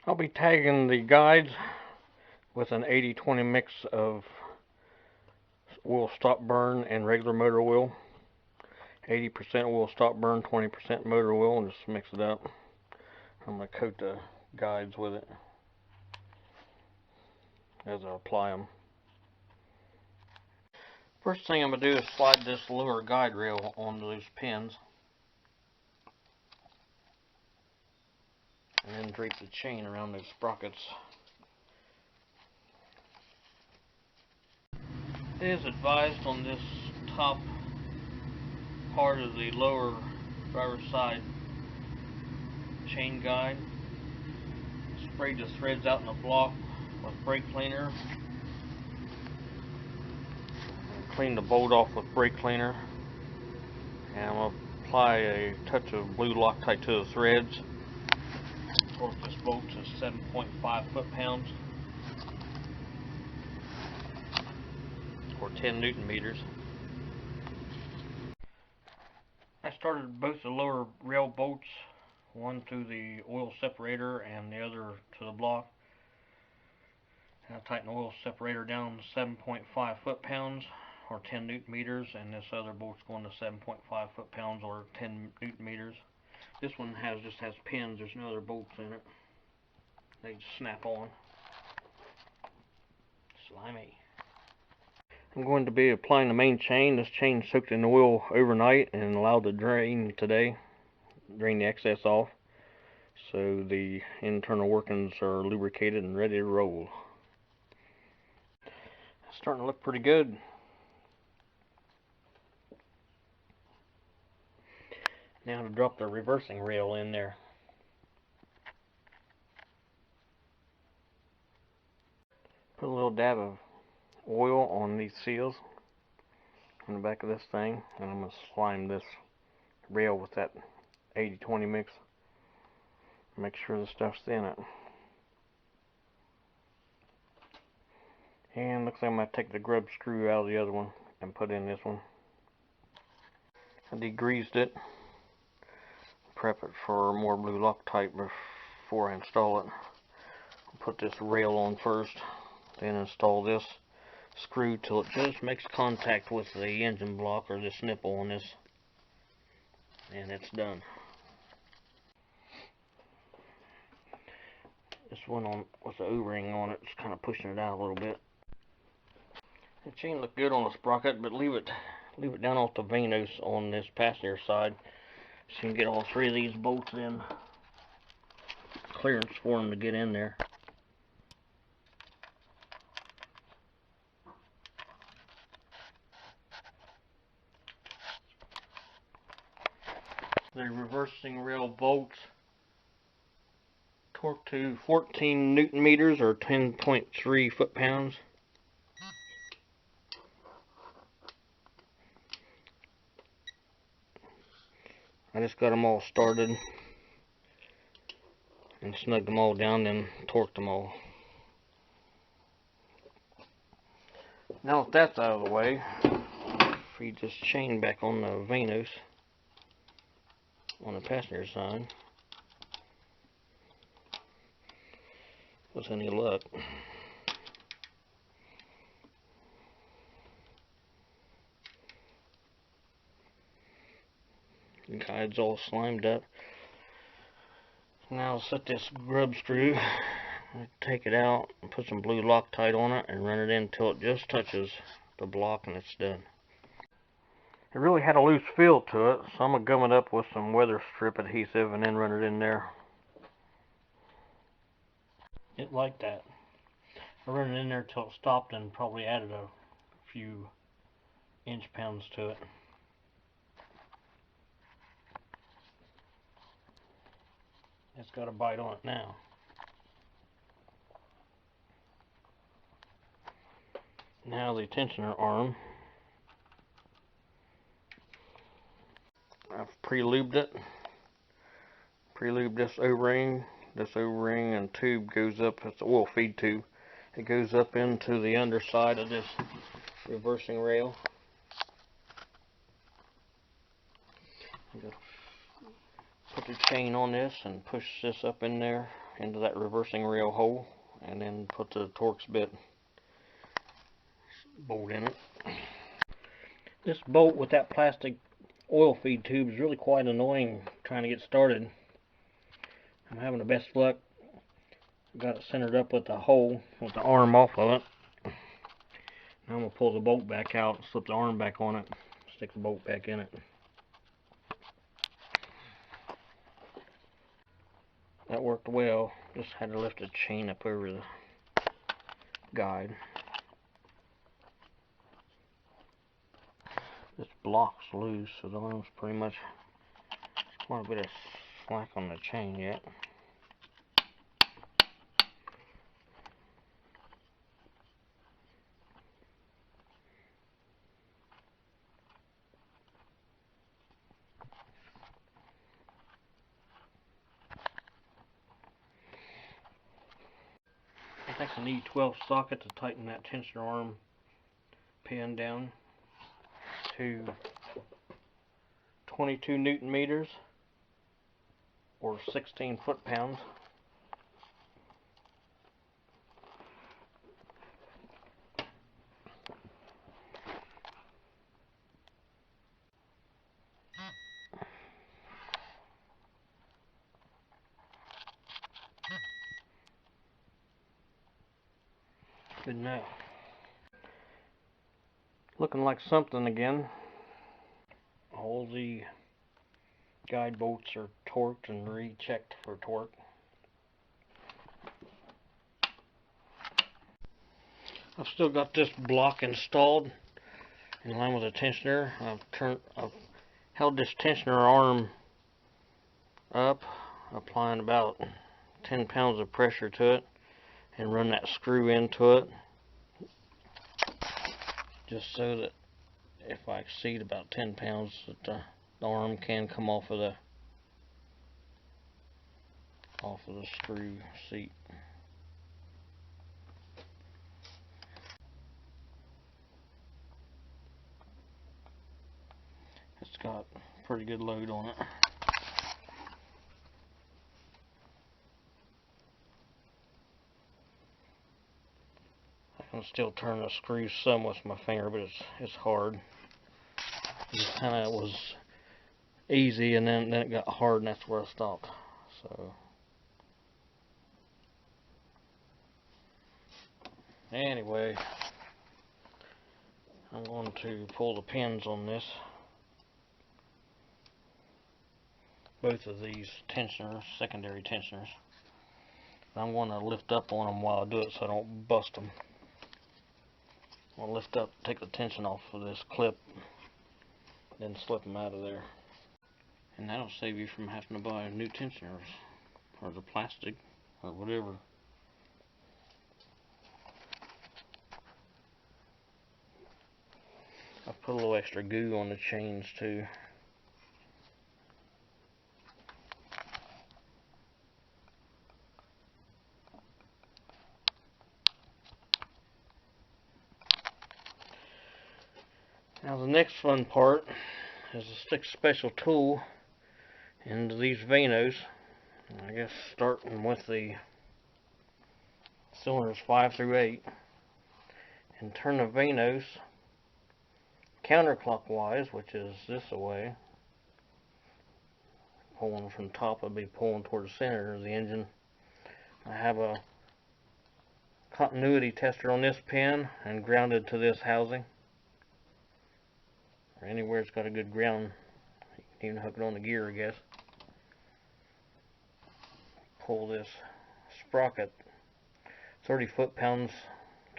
I'll be tagging the guides with an 80-20 mix of oil stop burn and regular motor oil. 80% oil stop burn, 20% motor oil, and just mix it up. I'm going to coat the guides with it as I apply them. First thing I'm going to do is slide this lower guide rail onto those pins, and then drape the chain around those sprockets. It is advised on this top part of the lower driver's side chain guide, spray the threads out in the block with brake cleaner, clean the bolt off with brake cleaner, and I'm going to apply a touch of blue Loctite to the threads. Torque this bolt to 7.5 foot-pounds or 10 Newton meters. I started both the lower rail bolts, one through the oil separator and the other to the block. And I tightened the oil separator down to 7.5 foot-pounds or 10 Newton meters, and this other bolt's going to 7.5 foot-pounds or 10 Newton meters. This one just has pins. There's no other bolts in it. They just snap on. Slimy. I'm going to be applying the main chain. This chain soaked in oil overnight and allowed to drain today. Drain the excess off, so the internal workings are lubricated and ready to roll. It's starting to look pretty good. Now to drop the reversing rail in there. Put a little dab of oil on these seals on the back of this thing, and I'm going to slime this rail with that 80-20 mix. Make sure the stuff's in it. And looks like I'm going to take the grub screw out of the other one and put in this one. I degreased it. Prep it for more blue Loctite before I install it. I'll put this rail on first, then install this screw till it just makes contact with the engine block or this nipple on this, and it's done. This one on with the O-ring on it, it's kind of pushing it out a little bit. The chain looked good on the sprocket, but leave it down off the VANOS on this passenger side, so you can get all three of these bolts in. Clearance for them to get in there. The reversing rail bolts torque to 14 Newton meters or 10.3 foot-pounds. I just got them all started and snugged them all down, then torqued them all. Now that that's out of the way, feed this chain back on the VANOS on the passenger side. With any luck. The guide's all slimed up. Now I'll set this grub screw, take it out and put some blue Loctite on it and run it in until it just touches the block and it's done. It really had a loose feel to it, so I'm going to gum it up with some weather strip adhesive and then run it in there. It liked that. I ran it in there till it stopped and probably added a few inch-pounds to it. It's got a bite on it now. Now the tensioner arm. I've pre-lubed it. Pre-lubed this O-ring. This O-ring and tube goes up, it's an oil feed tube. It goes up into the underside of this reversing rail. I'm going to put the chain on this and push this up in there into that reversing rail hole, and then put the Torx bit bolt in it. This bolt with that plastic oil feed tube is really quite annoying trying to get started. I'm having the best luck. Got it centered up with the hole, with the arm off of it. Now I'm going to pull the bolt back out, slip the arm back on it, stick the bolt back in it. That worked well. Just had to lift the chain up over the guide. This block's loose, so the arm's pretty much quite a bit of slack on the chain yet. I think I need 12 socket to tighten that tensioner arm pin down to 22 Newton meters or 16 foot-pounds. Good enough. Looking like something again. All the guide bolts are torqued and rechecked for torque. I've still got this block installed in line with the tensioner. I've held this tensioner arm up, applying about 10 pounds of pressure to it, and run that screw into it, just so that if I exceed about 10 pounds, that the arm can come off of the screw seat. It's got pretty good load on it. I can still turn the screw some with my finger, but it's hard. It kind of was easy, and then it got hard, and that's where I stopped. So anyway, I'm going to pull the pins on this. Both of these tensioners, secondary tensioners. I'm going to lift up on them while I do it so I don't bust them. I'll lift up, take the tension off of this clip, then slip them out of there. And that'll save you from having to buy new tensioners, or the plastic, or whatever. I've put a little extra goo on the chains too. Now the next fun part is to stick a special tool into these VANOS. I guess starting with the cylinders 5 through 8, and turn the VANOS counterclockwise, which is this way. Pulling from top, I'll be pulling toward the center of the engine. I have a continuity tester on this pin and grounded to this housing, or anywhere it's got a good ground. You can even hook it on the gear, I guess. Pull this sprocket 30 foot-pounds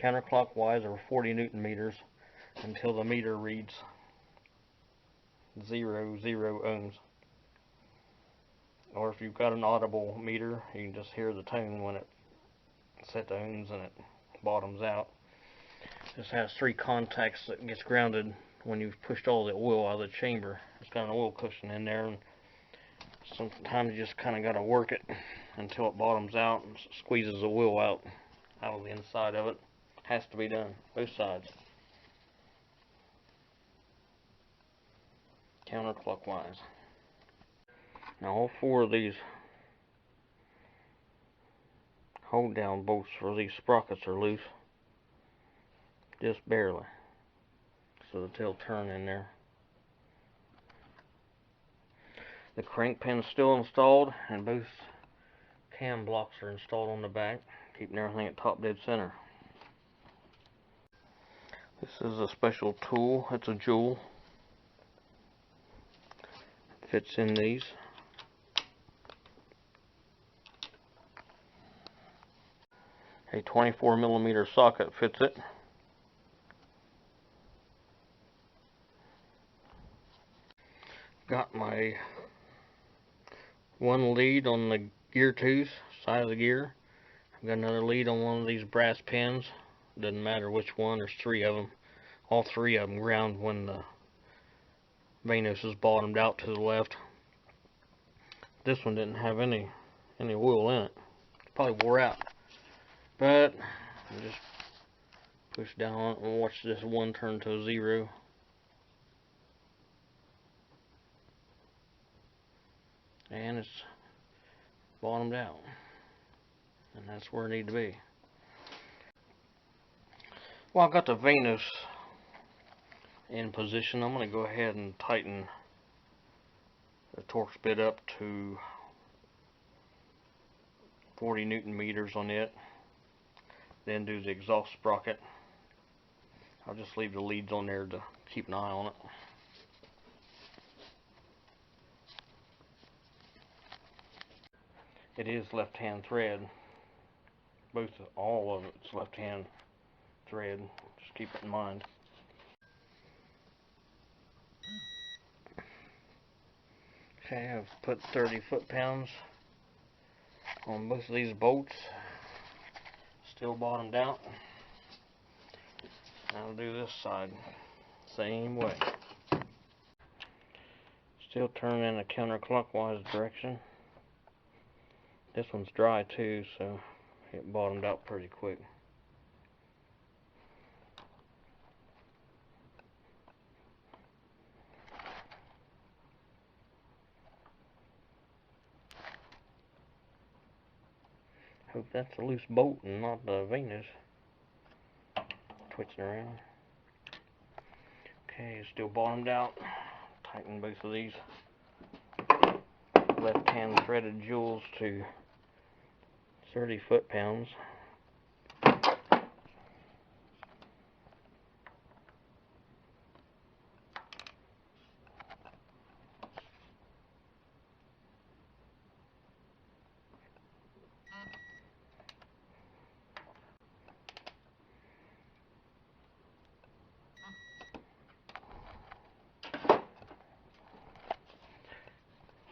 counterclockwise, or 40 Newton meters, until the meter reads 0 ohms. Or if you've got an audible meter, you can just hear the tone when it set the ohms and it bottoms out. This has 3 contacts that gets grounded when you've pushed all the oil out of the chamber. It's got an oil cushion in there, and sometimes you just kind of got to work it until it bottoms out and squeezes the oil out of the inside of it. Has to be done, both sides. Counterclockwise. Now all 4 of these hold down bolts for these sprockets are loose, just barely, so that they'll turn in there. The crank pin's still installed, and both cam blocks are installed on the back, keeping everything at top dead center. This is a special tool. It's a jewel. Fits in these. A 24mm socket fits it. Got my one lead on the gear tooth, side of the gear. I've got another lead on one of these brass pins. Doesn't matter which one, there's three of them. All three of them ground when the VANOS is bottomed out to the left. This one didn't have any oil in it. It probably wore out. But I just push down on it and watch this one turn to a 0. And it's bottomed out. And that's where it needs to be. Well, I've got the VANOS in position. I'm going to go ahead and tighten the torx bit up to 40 Newton meters on it. Then do the exhaust sprocket. I'll just leave the leads on there to keep an eye on it. It is left-hand thread. All of it's left-hand thread. Just keep it in mind. Okay, I've put 30 foot-pounds on both of these bolts. Still bottomed out. I'll do this side same way. Still turn in a counterclockwise direction. This one's dry too, so it bottomed out pretty quick. Hope that's a loose bolt and not the VANOS twitching around. Okay, still bottomed out. Tighten both of these left-hand threaded jewels to 30 foot-pounds.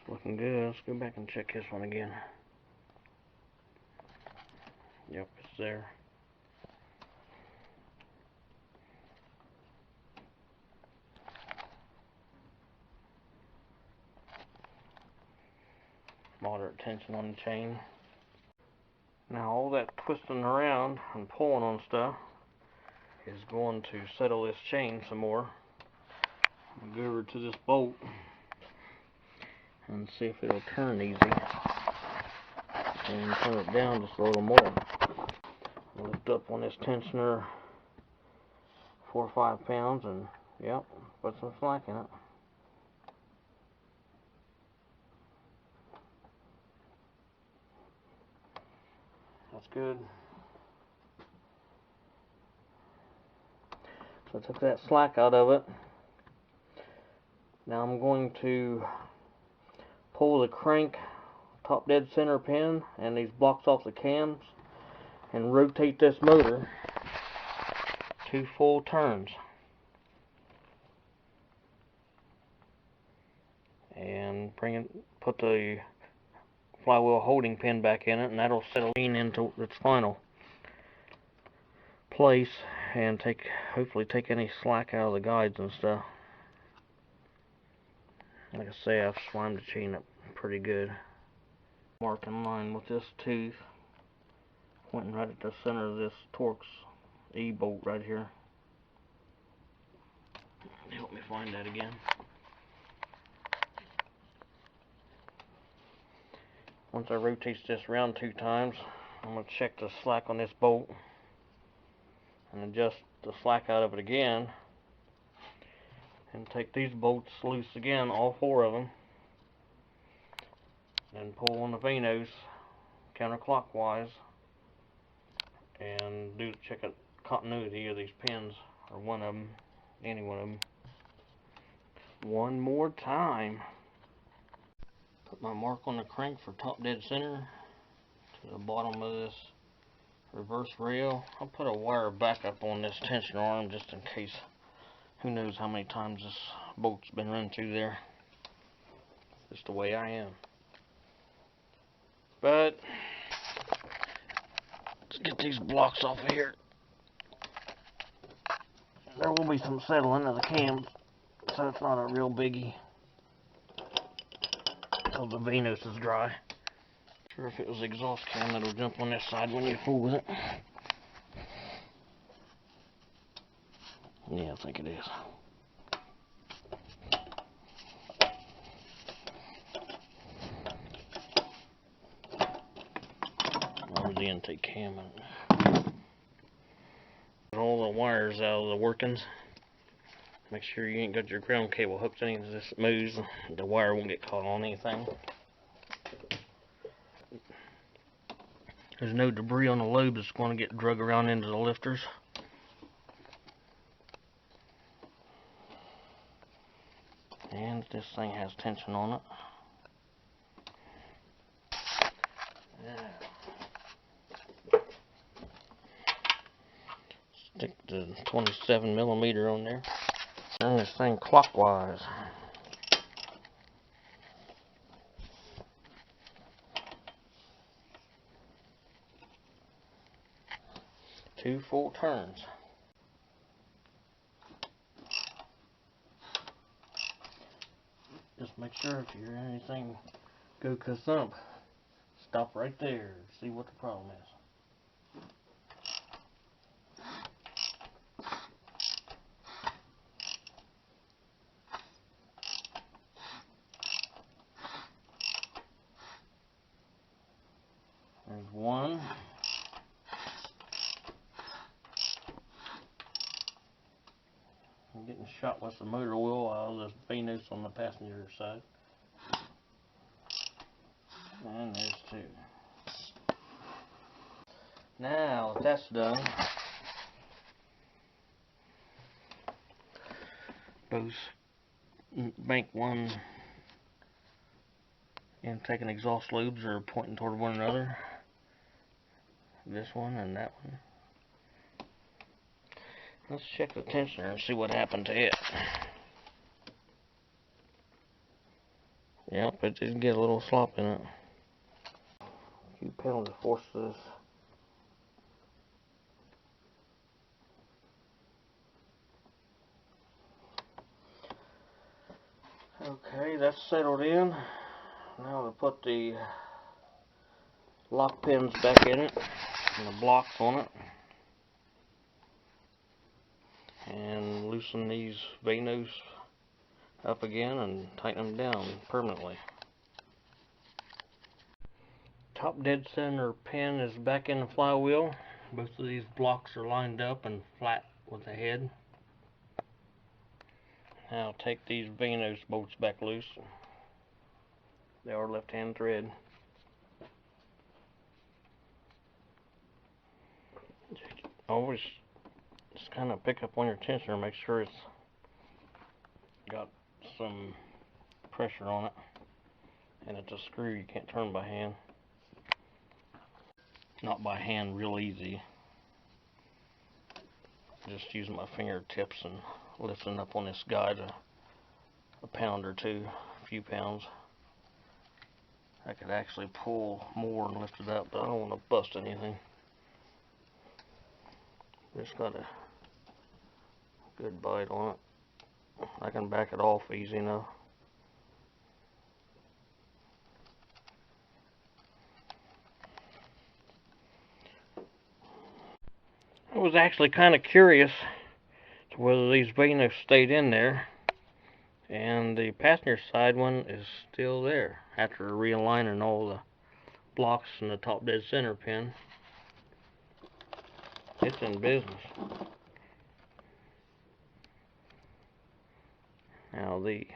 Looking good. Let's go back and check this one again. Yep, it's there. Moderate tension on the chain. Now all that twisting around and pulling on stuff is going to settle this chain some more. I'll go over to this bolt and see if it'll turn easy. And turn it down just a little more. Lift up on this tensioner 4 or 5 pounds and yep, put some slack in it. That's good. So I took that slack out of it. Now I'm going to pull the crank top dead center pin and these blocks off the cams and rotate this motor 2 full turns. And put the flywheel holding pin back in it, and that'll settle into its final place and hopefully take any slack out of the guides and stuff. Like I say, I've slimed the chain up pretty good. Mark in line with this tooth, pointing right at the center of this torx E bolt right here. Help me find that again. Once I rotate this around 2 times, I'm going to check the slack on this bolt and adjust the slack out of it again, and take these bolts loose again, all 4 of them, and pull on the VANOS counterclockwise and check the continuity of these pins, or one of them, any one of them. One more time. Put my mark on the crank for top dead center to the bottom of this reverse rail. I'll put a wire back up on this tension arm just in case. Who knows how many times this bolt's been run through there. Just the way I am. But let's get these blocks off of here. There will be some settling of the cams, so it's not a real biggie until the VANOS is dry. Sure, if it was the exhaust cam, that'll jump on this side when you fool with it. Yeah, I think it is. Over the intake cam. All the wires out of the workings. Make sure you ain't got your ground cable hooked to any of this moves. The wire won't get caught on anything. There's no debris on the lobe that's going to get drug around into the lifters. And this thing has tension on it. Stick the 27mm on there. Turn this thing clockwise. Two full turns. Just make sure if you hear anything go ka-thump, stop right there, see what the problem is. There's one. I'm getting shot with the motor oil out of the VANOS on the passenger side. And there's 2. Now that that's done, both bank 1 intake and exhaust loops are pointing toward one another. This one and that one. Let's check the tensioner and see what happened to it. Yep, it did get a little slop in it. A few pounds of force to this. Okay, that's settled in. Now we'll put the lock pins back in it and the blocks on it, and loosen these VANOS up again and tighten them down permanently. Top dead center pin is back in the flywheel. Both of these blocks are lined up and flat with the head. Now take these VANOS bolts back loose. They are left-hand thread. Always just kind of pick up on your tensioner, make sure it's got some pressure on it, and it's a screw you can't turn by hand. Not by hand real easy. Just using my fingertips and lifting up on this guide a pound or two, a few pounds. I could actually pull more and lift it up, but I don't want to bust anything. Just got a good bite on it. I can back it off easy enough. I was actually kind of curious to whether these VANOS stayed in there, and the passenger side one is still there after realigning all the blocks and the top dead center pin. It's in business. Now the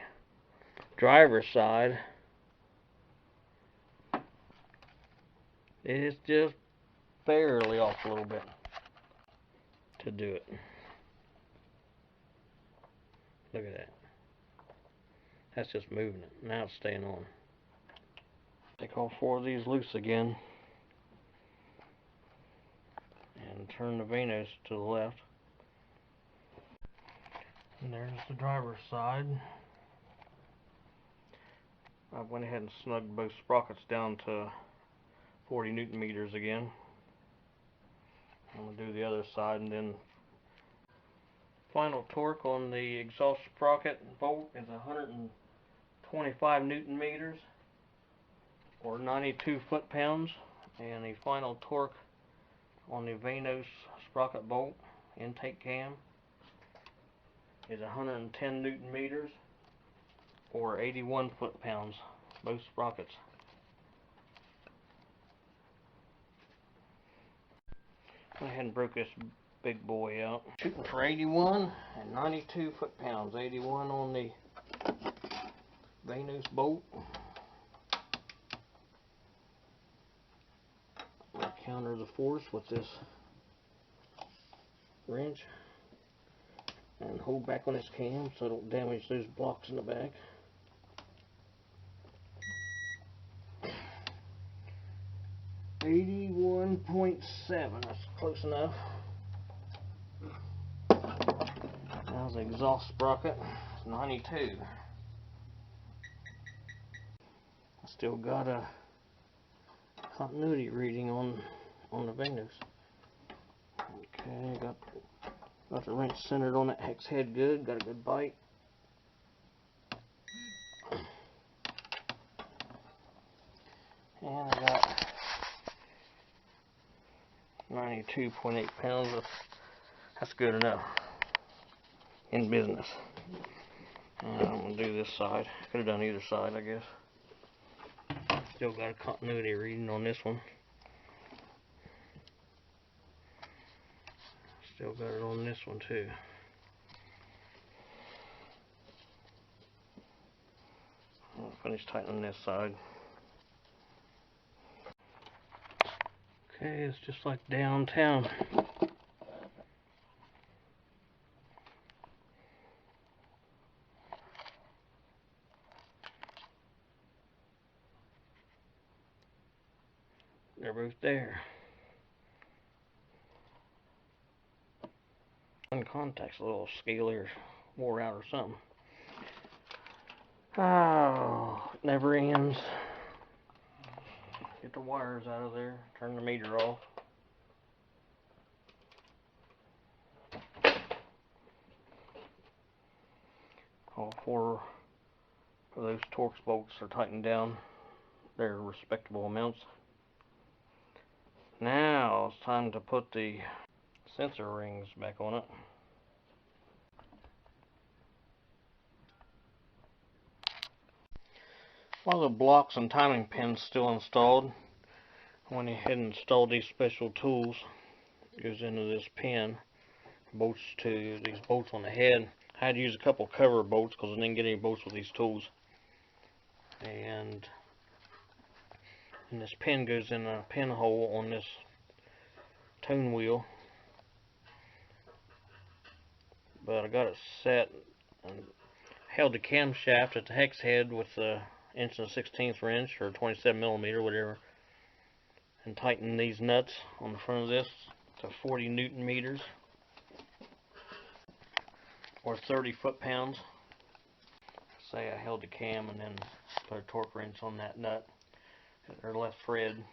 driver's side is just barely off a little bit to do it. Look at that. That's just moving it. Now it's staying on. Take all four of these loose again and turn the VANOS to the left. And there's the driver's side. I went ahead and snugged both sprockets down to 40 Newton meters again. I'm going to do the other side, and then final torque on the exhaust sprocket bolt is 125 Newton meters or 92 foot-pounds, and the final torque on the VANOS sprocket bolt intake cam is 110 Newton meters or 81 foot-pounds, both sprockets. Went ahead and broke this big boy out. Shooting for 81 and 92 foot-pounds. 81 on the VANOS bolt. I'll counter the force with this wrench and hold back on this cam so I don't damage those blocks in the back. .7, that's close enough. Now's the exhaust sprocket, 92. I still got a continuity reading on the VANOS. Okay, got the wrench centered on that hex head good, got a good bite. And I got 92.8 pounds. That's good enough in business. And I'm going to do this side. Could have done either side, I guess. Still got a continuity reading on this one. Still got it on this one too. I'll finish tightening this side. Okay, it's just like downtown. They're both there. One contact's a little scaly or wore out or something. Oh, it never ends. Get the wires out of there, turn the meter off. All four of those torx bolts are tightened down. They're respectable amounts. Now it's time to put the sensor rings back on it. While the blocks and timing pins still installed, I went ahead and installed these special tools. It goes into this pin, bolts to these bolts on the head. I had to use a couple cover bolts because I didn't get any bolts with these tools. And this pin goes in a pinhole on this tone wheel. But I got it set and held the camshaft at the hex head with the 1/16 wrench or 27mm, whatever, and tighten these nuts on the front of this to 40 Newton meters or 30 foot-pounds. Say I held the cam and then put a torque wrench on that nut, or left thread.